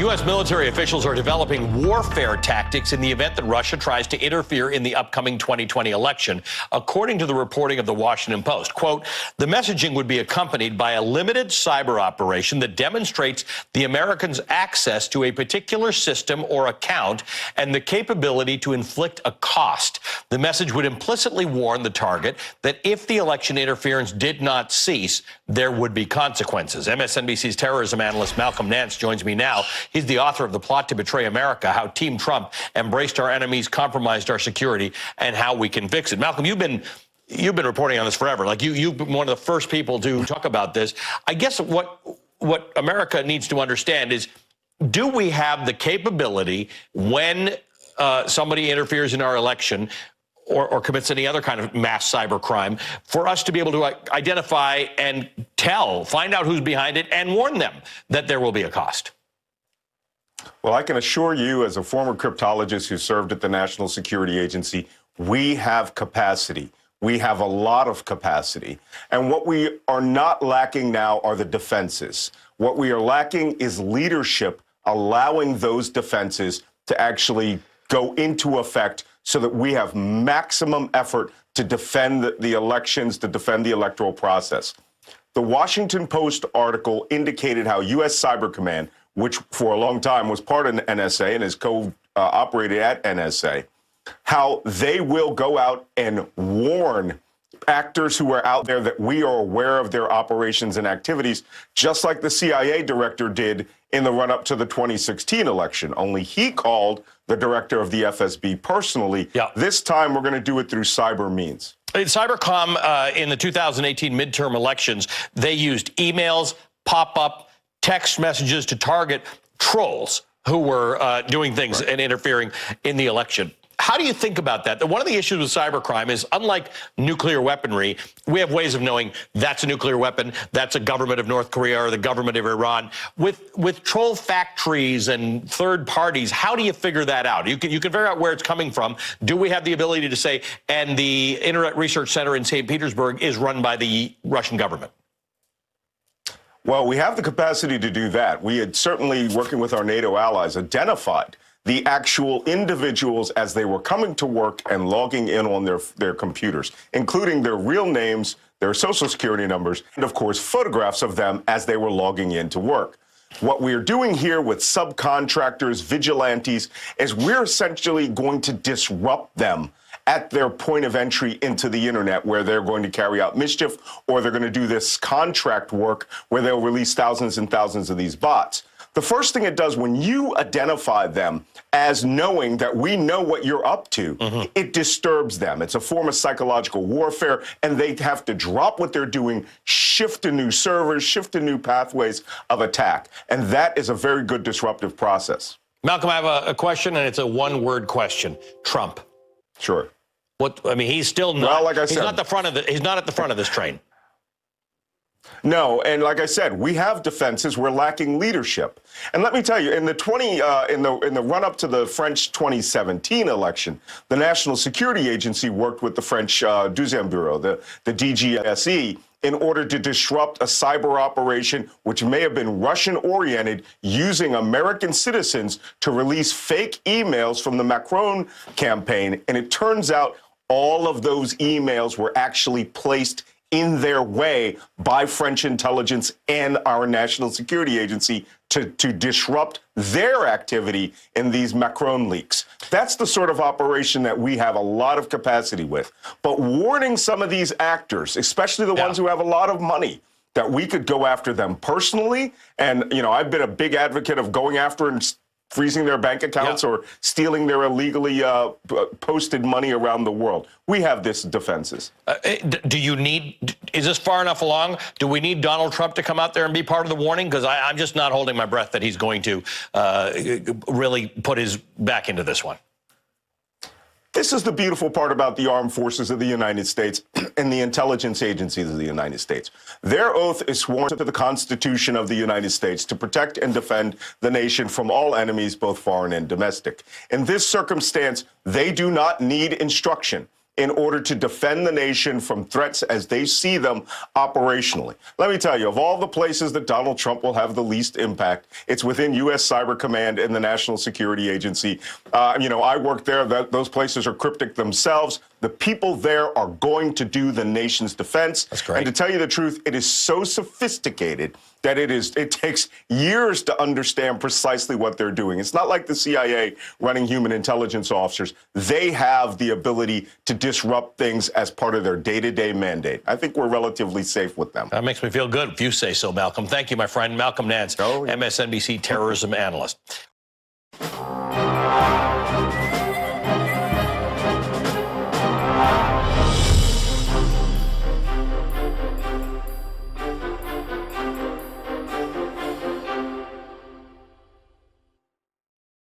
U.S. military officials are developing warfare tactics in the event that Russia tries to interfere in the upcoming 2020 election, according to the reporting of the Washington Post. Quote, the messaging would be accompanied by a limited cyber operation that demonstrates the Americans' access to a particular system or account and the capability to inflict a cost. The message would implicitly warn the target that if the election interference did not cease, there would be consequences. MSNBC's terrorism analyst Malcolm Nance joins me now. He's the author of The Plot to Betray America, How Team Trump Embraced Our Enemies, Compromised Our Security, and How We Can Fix It. Malcolm, you've been reporting on this forever. Like you've been one of the first people to talk about this. I guess what America needs to understand is, do we have the capability when somebody interferes in our election or commits any other kind of mass cyber crime for us to be able to identify and find out who's behind it and warn them that there will be a cost? Well, I can assure you, as a former cryptologist who served at the National Security Agency, we have capacity. We have a lot of capacity. And what we are not lacking now are the defenses. What we are lacking is leadership allowing those defenses to actually go into effect so that we have maximum effort to defend the elections, to defend the electoral process. The Washington Post article indicated how U.S. Cyber Command, which for a long time was part of NSA and is co-operated at NSA, how they will go out and warn actors who are out there that we are aware of their operations and activities, just like the CIA director did in the run-up to the 2016 election. Only he called the director of the FSB personally. Yeah. This time, we're going to do it through cyber means. In Cybercom, in the 2018 midterm elections, they used emails, pop-up, text messages to target trolls who were doing things and interfering in the election. How do you think about that? One of the issues with cybercrime is, unlike nuclear weaponry, we have ways of knowing that's a nuclear weapon, that's a government of North Korea or the government of Iran. With troll factories and third parties, how do you figure that out? You can figure out where it's coming from. Do we have the ability to say, and the Internet Research Center in St. Petersburg is run by the Russian government? Well, we have the capacity to do that. We had certainly, working with our NATO allies, identified the actual individuals as they were coming to work and logging in on their computers, including their real names, their social security numbers, and of course, photographs of them as they were logging in to work. What we're doing here with subcontractors, vigilantes, is we're essentially going to disrupt them at their point of entry into the internet, where they're going to carry out mischief, or they're going to do this contract work where they'll release thousands and thousands of these bots. The first thing it does when you identify them as knowing that we know what you're up to, it disturbs them. It's a form of psychological warfare, and they have to drop what they're doing, shift to new servers, shift to new pathways of attack. And that is a very good disruptive process. Malcolm, I have a question, and it's a one-word question. Trump. Sure. He's still not. Well, like I said, he's not at the front of this train. No, and like I said, we have defenses. We're lacking leadership. And let me tell you, in the run-up to the French 2017 election, the National Security Agency worked with the French Deuxième Bureau, the DGSE, in order to disrupt a cyber operation which may have been Russian-oriented, using American citizens to release fake emails from the Macron campaign. And it turns out all of those emails were actually placed in their way by French intelligence and our National Security Agency to disrupt their activity in these Macron leaks. That's the sort of operation that we have a lot of capacity with. But warning some of these actors, especially the ones who have a lot of money, that we could go after them personally. And, I've been a big advocate of going after and freezing their bank accounts or stealing their illegally posted money around the world. We have this defenses. Is this far enough along? Do we need Donald Trump to come out there and be part of the warning? Because I'm just not holding my breath that he's going to really put his back into this one. This is the beautiful part about the armed forces of the United States and the intelligence agencies of the United States. Their oath is sworn to the Constitution of the United States to protect and defend the nation from all enemies, both foreign and domestic. In this circumstance, they do not need instruction. in order to defend the nation from threats as they see them operationally. Let me tell you, of all the places that Donald Trump will have the least impact, it's within U.S. Cyber Command and the National Security Agency. I work there. Those places are cryptic themselves. The people there are going to do the nation's defense. That's great. And to tell you the truth, it is so sophisticated that it takes years to understand precisely what they're doing. It's not like the CIA running human intelligence officers. They have the ability to disrupt things as part of their day-to-day mandate. I think we're relatively safe with them. That makes me feel good if you say so, Malcolm. Thank you, my friend. Malcolm Nance, MSNBC terrorism analyst.